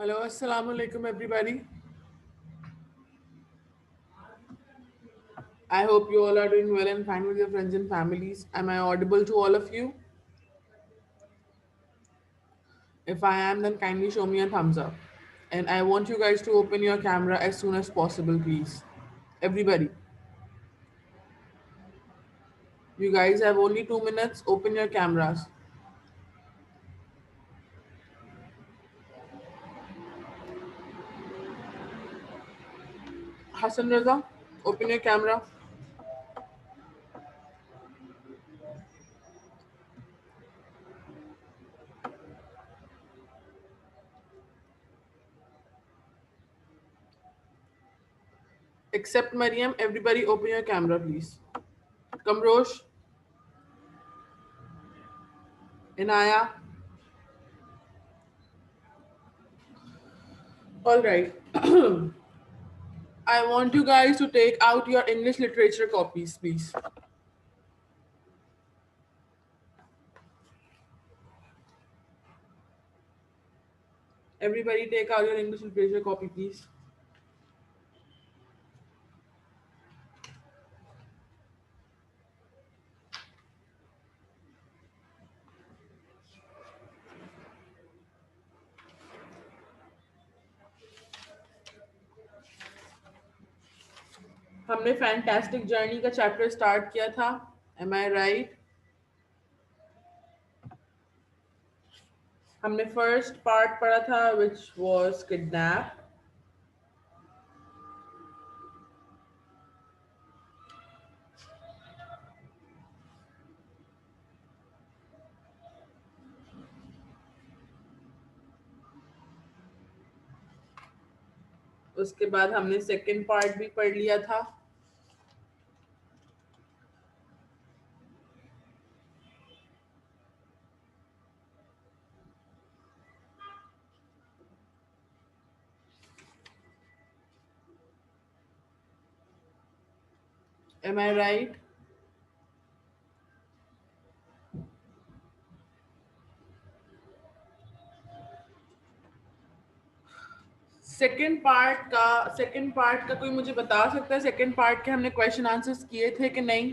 Hello, assalamu alaikum, everybody. I hope you all are doing well and fine with your friends and families. Am I audible to all of you? If I am, then kindly show me a thumbs up. And I want you guys to open your camera as soon as possible, please. Everybody, you guys have only 2 minutes. Open your cameras. Hassan Raza, open your camera. Except Mariam, everybody open your camera, please. Kamrosh, Inaya. All right. I want you guys to take out your English literature copies, please. Everybody take out your English literature copy, please. हमने fantastic journey का chapter start किया था. M I right? हमने first part पढ़ा था which was kidnap. उसके बाद हमने सेकंड पार्ट भी पढ़ लिया था. M I right? Second part का कोई मुझे बता सकता है सेकंड पार्ट के हमने क्वेश्चन आंसर्स किए थे कि नहीं?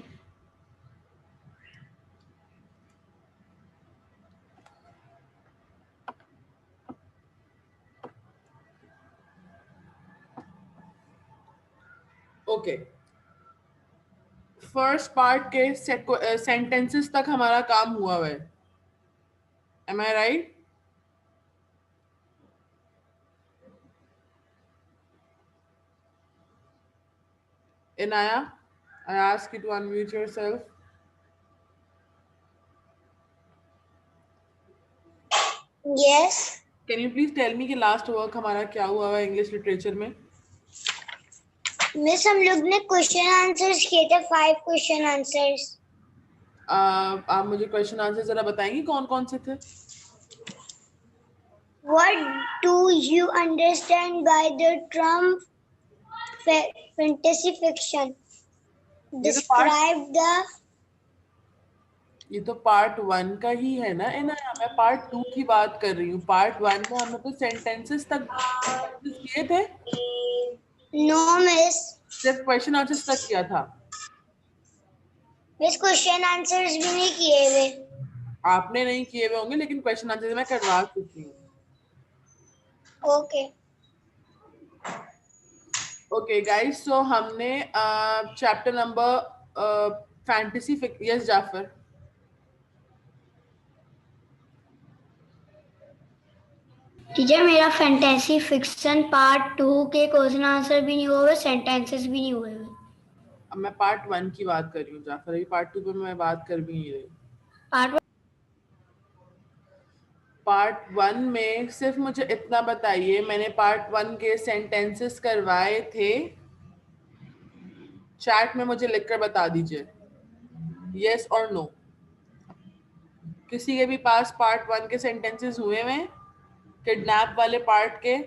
ओके. फर्स्ट पार्ट के सेंटेंसेस तक हमारा काम हुआ है. Am I right? Inaya, I ask you to unmute yourself. Yes. Can you please tell me कि लास्ट वर्क हमारा क्या हुआ है इंग्लिश लिटरेचर में? मिस हम लोग ने क्वेश्चन आंसर्स किए थे 5 क्वेश्चन आंसर्स. आप मुझे क्वेश्चन आंसर जरा बताएंगी कौन कौन से थे? What do you understand by the term fantasy fiction? Describe the. ये तो पार्ट 1 का ही है ना इनाया. मैं पार्ट 2 की बात कर रही हूँ. पार्ट 1 में हमने तो सेंटेंसेस किए थे. No miss. सिर्फ क्वेश्चन आंसर्स तक किया था. मिस क्वेश्चन आंसर्स भी नहीं किए हुए. आपने नहीं किए हुए होंगे लेकिन क्वेश्चन आंसर मैं करवा चुकी हूँ. ओके. ओके गाइस, सो हमने chapter number fantasy. Yes Jafar. Teacher मेरा फैंटेसी फिक्शन पार्ट 2 के क्वेश्चन आंसर भी नहीं हुए, सेंटेंसेस भी नहीं हुए. अब मैं पार्ट 1 की बात कर रही हूँ जाफर. अभी पार्ट 2 पे मैं बात कर भी नहीं रही. पार्ट 1 में सिर्फ मुझे इतना बताइए, मैंने पार्ट 1 के सेंटेंसेस करवाए थे. चैट में मुझे लिखकर बता दीजिए यस और नो. किसी के भी पास पार्ट 1 के सेंटेंसेस हुए हैं किडनैप वाले पार्ट के?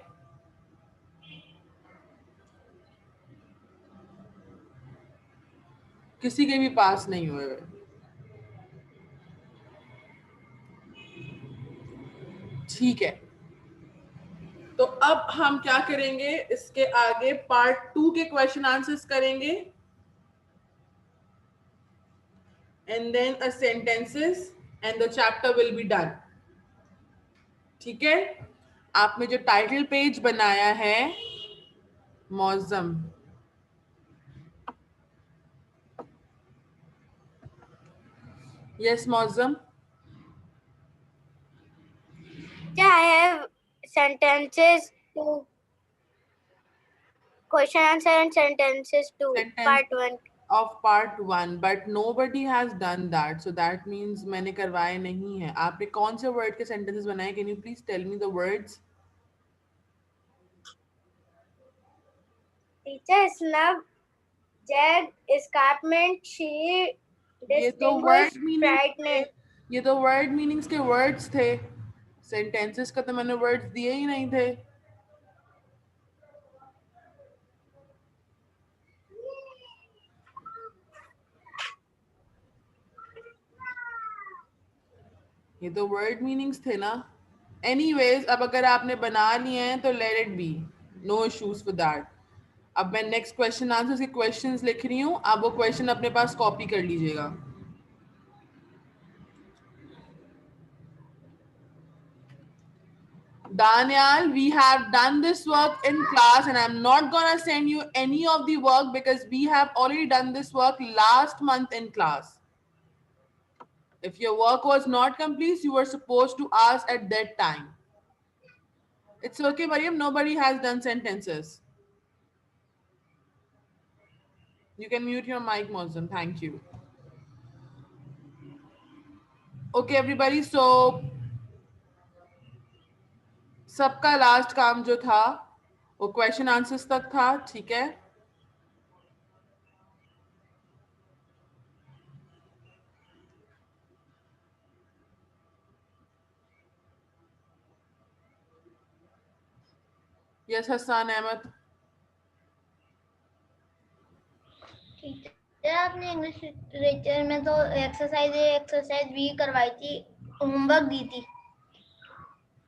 किसी के भी पास नहीं हुए हुए. ठीक है. तो अब हम क्या करेंगे, इसके आगे पार्ट 2 के क्वेश्चन आंसर्स करेंगे and then a sentences and the chapter will be done. ठीक है, आपने जो टाइटल पेज बनाया है मौसम, यस मौसम, I have sentences to question answer and sentences to part 1. of part 1 but nobody has done that, so that means मैंने करवाए नहीं है। आपने कौन से वर्ड के सेंटेंसेस बनाए? Can you please tell me the words? Teacher snub, jag, escarpment, she, ये तो वर्ड distinguished, मीनिंग थे, frightening. ये तो वर्ड मीनिंग्स के वर्ड्स थे, सेंटेंसेस का तो मैंने वर्ड्स दिए ही नहीं थे। ये तो वर्ड मीनिंग्स थे ना। एनीवेज, अब अगर आपने बना लिए हैं तो let it be, no issues with that. अब मैं नेक्स्ट क्वेश्चन आंसर के क्वेश्चंस लिख रही हूँ, आप वो क्वेश्चन अपने पास कॉपी कर लीजिएगा। Daniel, we have done this work in class and I'm not gonna send you any of the work because we have already done this work last month in class. If your work was not complete, you were supposed to ask at that time. It's okay, Mariam, nobody has done sentences. You can mute your mic, Mozam. Thank you. Okay, everybody, so सबका last काम जो था वो question answers तक था, ठीक है? Yes Hasan Ahmad. आपने इंग्लिश लिटरेचर में तो एक्सरसाइज भी करवाई थी, होमवर्क दी थी,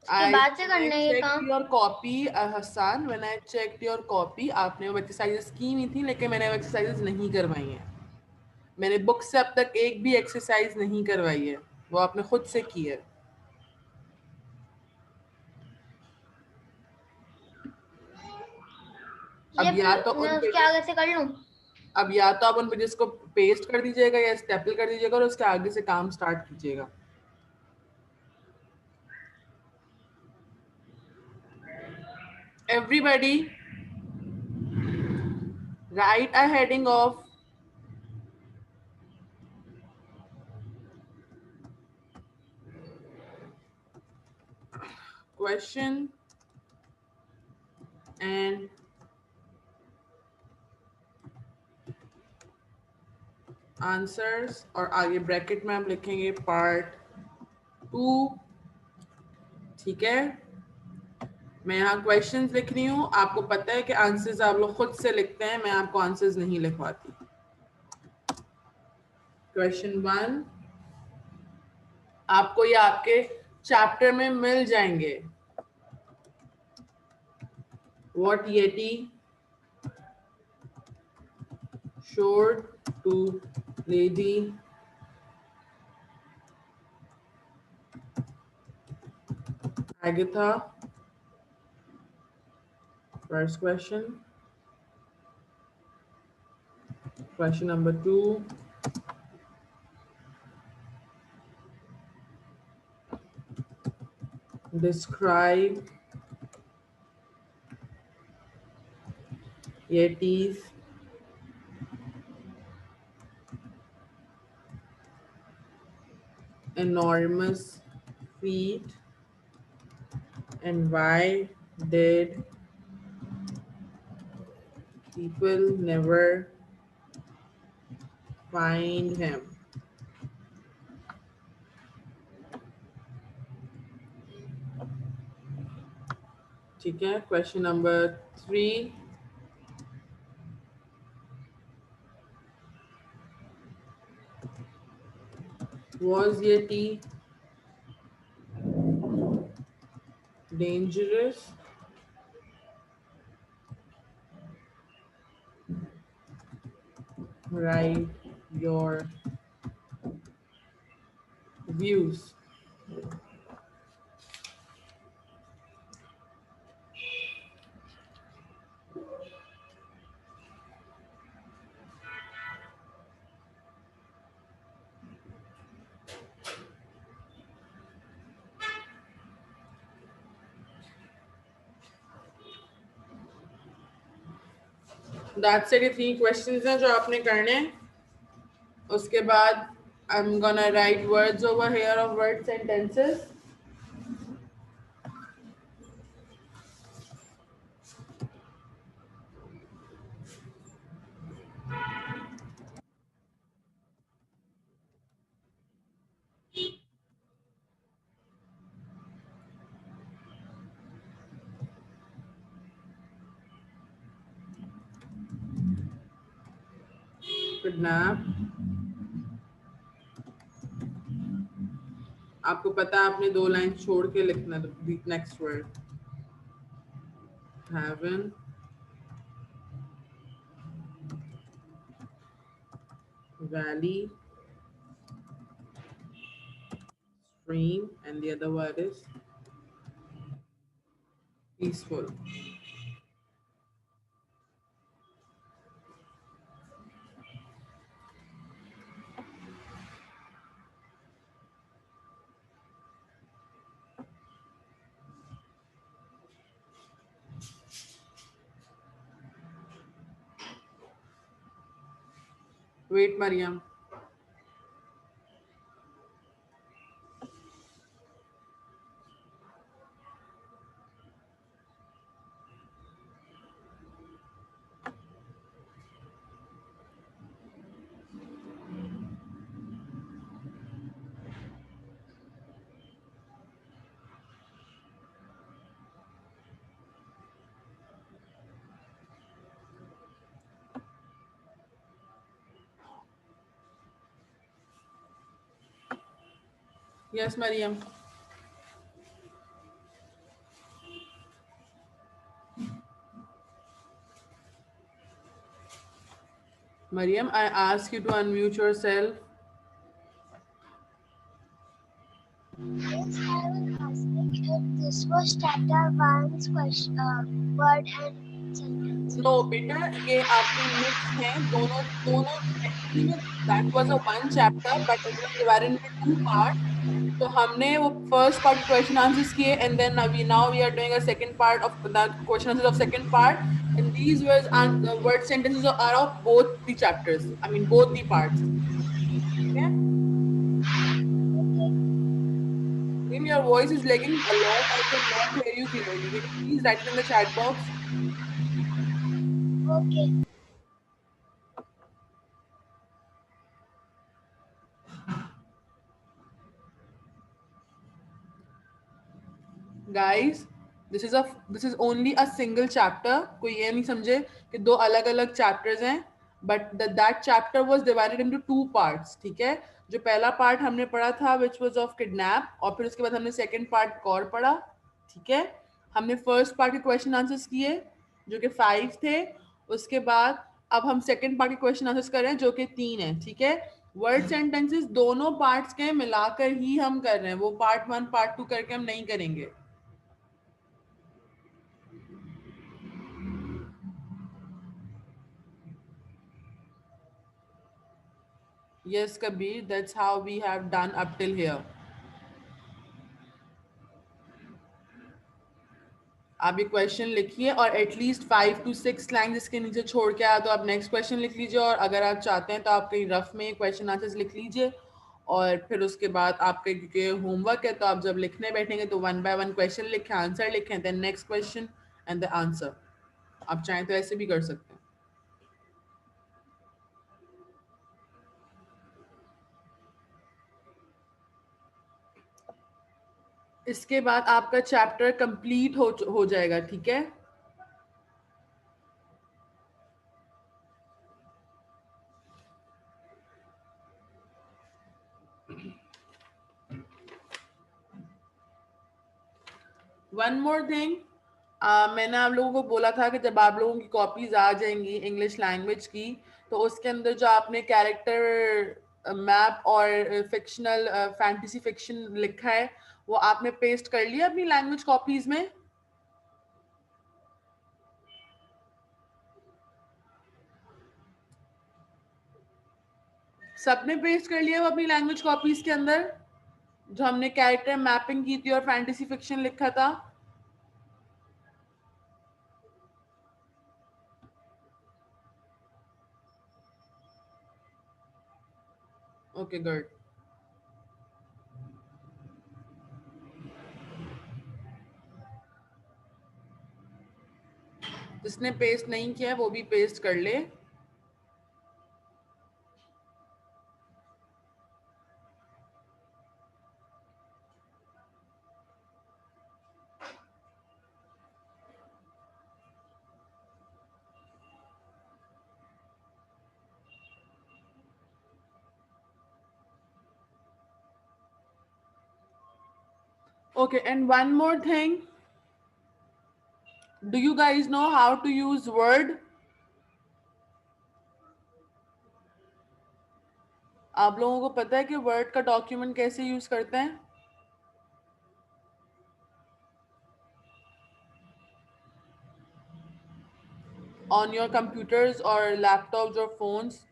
उसके बाद से करना है ये काम। Your copy Hasan, when I checked your copy, आपने वो एक्सरसाइजेस की हुई थी लेकिन मैंने वो एक्सरसाइजेस नहीं करवाई हैं। मैंने बुक से अब तक एक भी एक्सरसाइज नहीं करवाई है, वो आपने खुद से की है। अब या तो उन उसके आगे से कर लूं? अब या तो आप उन पेजेस को पेस्ट कर दीजिएगा या स्टेपल कर दीजिएगा और उसके आगे से काम स्टार्ट कीजिएगा। Everybody, write a heading of question and answers और आगे ब्रैकेट में आप लिखेंगे पार्ट 2, ठीक है? मैं यहाँ क्वेश्चंस लिख रही हूँ, आपको पता है कि आंसर्स आप लोग खुद से लिखते हैं, मैं आपको आंसर्स नहीं लिखवाती। क्वेश्चन 1 आपको ये आपके चैप्टर में मिल जाएंगे। What Yeti showed to Lady Agatha? First question. Question number 2. Describe Yeti's enormous feet and why did people never find him? ठीक है, question number 3. Was Yeti dangerous write your views. That's it. ये 3 questions हैं जो आपने करने हैं. उसके बाद I'm gonna write words over here of word sentences. Kidnap. आपको पता है आपने 2 लाइन छोड़ के लिखना next word. Heaven, valley, stream, and the other word is peaceful. Wait, Mariam. Yes, Mariam. Mariam, I ask you to unmute yourself. Yes, I was asking if this was chapter 1's question, word and sentence. No, बेटा ये आपके mix हैं दोनों दोनों. Actually में that was a one chapter, but it was divided into 2 parts. तो हमने वो first part के question answers किए, and then now we are doing a second part of the question answers of second part. And these words and word sentences are of both the chapters. I mean both the parts. Okay. Ma'am, your voice is lagging a lot. I cannot hear you clearly. Can you please write it in the chat box? Okay. Guys, this is only a single chapter. कोई ये नहीं समझे कि 2 अलग-अलग chapters हैं. But that chapter was divided into 2 parts. ठीक है. जो पहला part हमने पढ़ा था which was of kidnap, और फिर उसके बाद हमने second part और पढ़ा. ठीक है. हमने first part के question answers किए जो कि 5 थे. उसके बाद अब हम second part के question answers कर रहे हैं जो कि 3 हैं. ठीक है. वर्ड सेंटेंसेस दोनों पार्ट्स के मिलाकर ही हम कर रहे हैं. वो पार्ट 1 पार्ट 2 करके हम नहीं करेंगे. Yes, Kabir, that's how we have done up till here. आप ये क्वेश्चन लिखिए और एटलीस्ट 5 to 6 लाइन्स इसके नीचे छोड़ के आया तो आप नेक्स्ट क्वेश्चन लिख लीजिए. और अगर आप चाहते हैं तो आप कहीं रफ में क्वेश्चन आंसर्स लिख लीजिए. और फिर उसके बाद आपके क्योंकि होमवर्क है तो आप जब लिखने बैठेंगे तो 1 by 1 क्वेश्चन लिखें, आंसर लिखें, then next question and the answer. आप चाहें तो ऐसे भी कर सकते हैं. इसके बाद आपका चैप्टर कंप्लीट हो जाएगा. ठीक है. वन मोर थिंग, मैंने आप लोगों को बोला था कि जब आप लोगों की कॉपीज आ जाएंगी इंग्लिश लैंग्वेज की तो उसके अंदर जो आपने कैरेक्टर मैप और फिक्शनल फैंटेसी फिक्शन लिखा है वो आपने पेस्ट कर लिया अपनी लैंग्वेज कॉपीज में? सबने पेस्ट कर लिया वो अपनी लैंग्वेज कॉपीज के अंदर जो हमने कैरेक्टर मैपिंग की थी और फैंटेसी फिक्शन लिखा था? Okay good. जिसने पेस्ट नहीं किया है वो भी पेस्ट कर ले। Okay, and one more thing. Do you guys know how to use Word? आप लोगों को पता है कि वर्ड का डॉक्यूमेंट कैसे यूज करते हैं? On your computers or laptops or phones?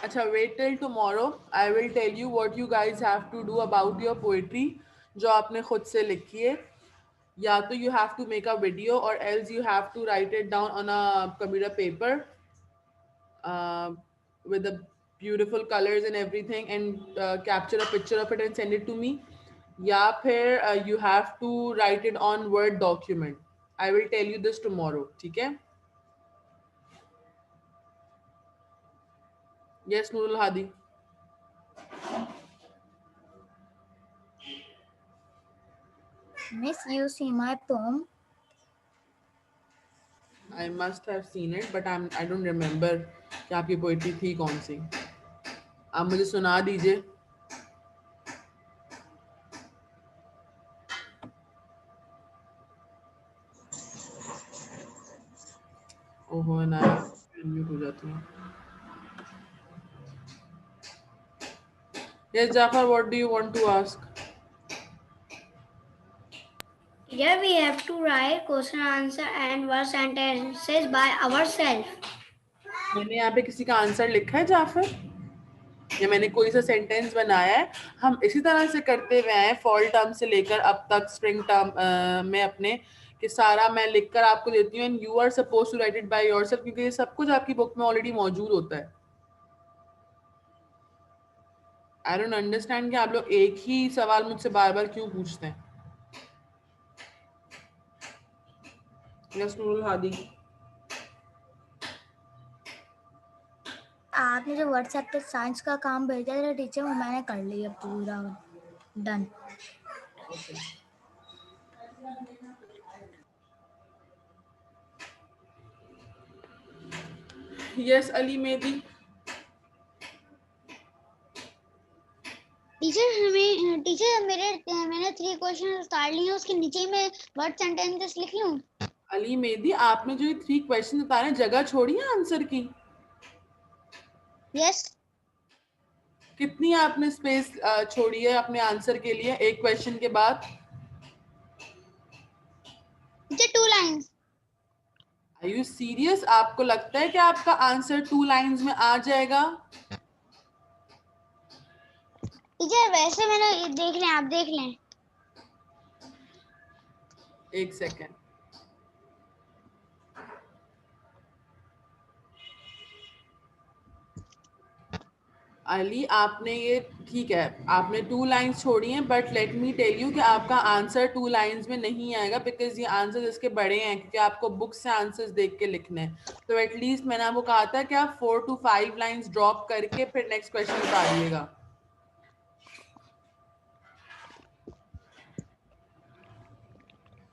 अच्छा, wait till tomorrow. I will tell you what you guys have to do about your poetry जो आपने खुद से लिखी है. या तो you have to make a video or else you have to write it down on a computer paper with the beautiful colors and everything and capture a picture of it and send it to me. या फिर you have to write it on Word document. I will tell you this tomorrow. ठीक है? Yes, Nurul Hadi. Miss, you see my poem? I must have seen it, but I don't remember कि आपकी poetry थी कौन सी. आप मुझे सुना दीजिए. ओहो ना, म्यूट हो जाती हूँ. Yes, Jafar, what do you want to ask? Here we have to write question answer and word sentences by ourselves. मैंने यहाँ पे किसी का आंसर लिखा है जाफर या मैंने कोई सा सेंटेंस बनाया है? हम इसी तरह से करते हुए आए फॉल टर्म से लेकर अब तक स्प्रिंग टर्म में अपने कि सारा मैं लिखकर आपको देती हूँ and you are suppose to write it by yourself क्योंकि ये सब कुछ आपकी बुक में ऑलरेडी मौजूद होता है. आई डोंट अंडरस्टैंड कि आप लोग एक ही सवाल मुझसे बार बार क्यों पूछते हैं. यस नूरुल हादी. आपने जो व्हाट्सएप पे साइंस का काम भेजा था टीचर वो मैंने कर लिया पूरा done. Yes Ali Mehdi. Teacher मैंने 3 क्वेश्चन उतार लिए उसके नीचे मैं वर्ड सेंटेंसेस लिख लूं. अली मेहदी, आपने जो ये 3 क्वेश्चन उतारे जगह छोड़ी है आंसर की? यस कितनी आपने स्पेस छोड़ी है अपने आंसर के लिए एक क्वेश्चन के बाद? Teacher 2 lines. Are you serious? आपको लगता है कि आपका आंसर 2 लाइंस में आ जाएगा? टीचर वैसे मैंने देख लें, आप देख लें. एक सेकेंड. अली, आपने ये ठीक है, आपने 2 लाइंस छोड़ी हैं but let me tell you कि आपका आंसर 2 लाइंस में नहीं आएगा बिकॉज ये आंसर इसके बड़े हैं क्योंकि आपको बुक से आंसर्स देख के लिखने हैं. तो एटलीस्ट मैंने आपको कहा था कि आप 4 to 5 लाइंस ड्रॉप करके फिर नेक्स्ट क्वेश्चन उतारिएगा.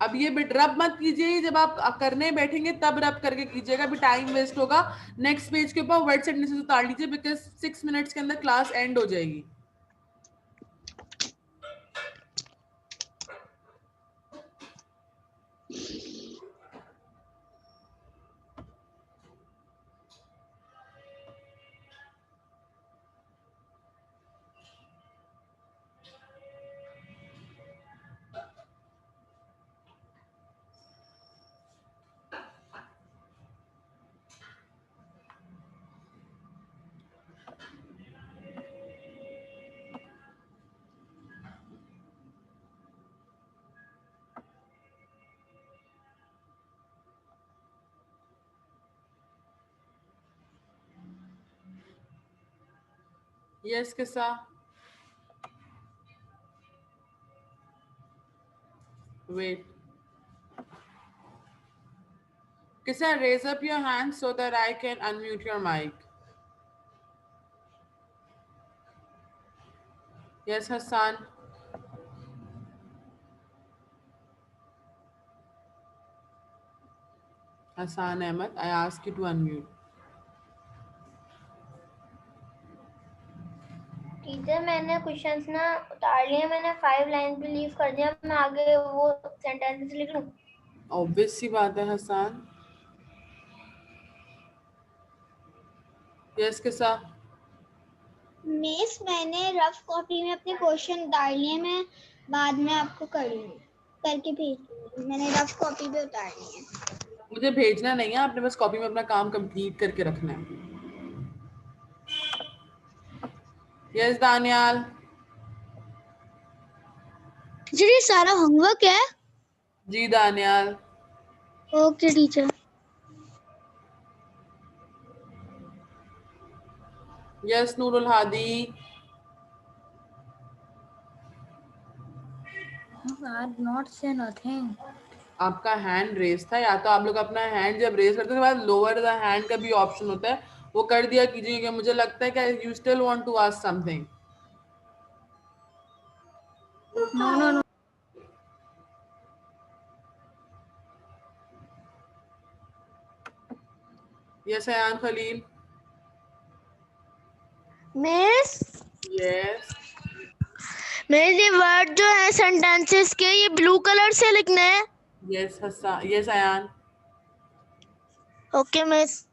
अब ये बिट रब मत कीजिए, जब आप करने बैठेंगे तब रब करके कीजिएगा, अभी टाइम वेस्ट होगा। नेक्स्ट पेज के ऊपर वर्ड सेंटेंसेस उतार लीजिए, बिकॉज 6 मिनट्स के अंदर क्लास एंड हो जाएगी। यस किस्सा, वेट किस्सा, raise up your hand so that I can unmute your mic. Yes Hassan. Hassan Ahmed, I ask you to unmute. Teacher मैंने क्वेश्चंस ना उतार लिए, मैंने 5 लाइन पे लीव कर दिया, मैं आगे वो सेंटेंसेस लिख लूं? ऑब्वियस सी बात है हसन। यस किस्सा, मिस मैंने रफ कॉपी में अपने क्वेश्चन डाल लिए, मैं बाद में आपको करके भेज दूंगी। मैंने रफ कॉपी पे उतार ली है। मुझे भेजना नहीं है, आपने बस कॉपी में अपना काम कंप्लीट करके रखना है। यस दानियाल, टीचर ये सारा होमवर्क है? जी Daniyal. Okay teacher. Yes Noorul Hadi, not से नथिंग। आपका हैंड रेस था, या तो आप लोग अपना हैंड जब रेस करते हैं बाद लोअर द हैंड का भी ऑप्शन होता है, वो कर दिया कीजिए, कि मुझे लगता है कि you still want to ask something. No no no. Yes Ayan Khalil. Miss yes मेरे वर्ड जो है सेंटेंसेस के, ये ब्लू कलर से लिखने हैं? Yes Hasan, yes Ayan. Okay miss.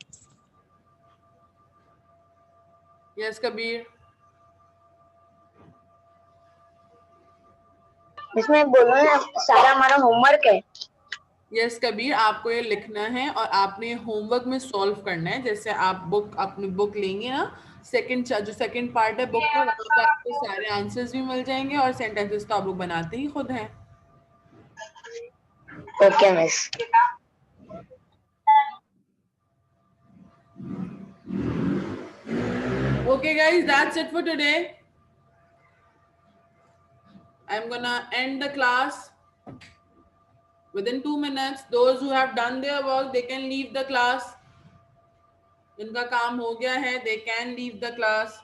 Yes Kabir. इसमें बोलो ना, सारा हमारा होमवर्क है। यस कबीर, आपको ये लिखना है और आपने होमवर्क में सॉल्व करना है। जैसे आप अपनी बुक लेंगे ना, जो सेकंड पार्ट है बुक का, वहाँ पे आपको सारे आंसर्स भी मिल जाएंगे और सेंटेंसेस तो आप लोग बनाते ही खुद हैं। Okay miss. Okay guys, that's it for today. I'm gonna end the class within 2 minutes. Those who have done their work, they can leave the class. जिनका काम हो गया है, they can leave the class.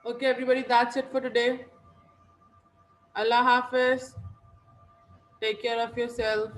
Okay, everybody, that's it for today. Allah Hafiz. Take care of yourself.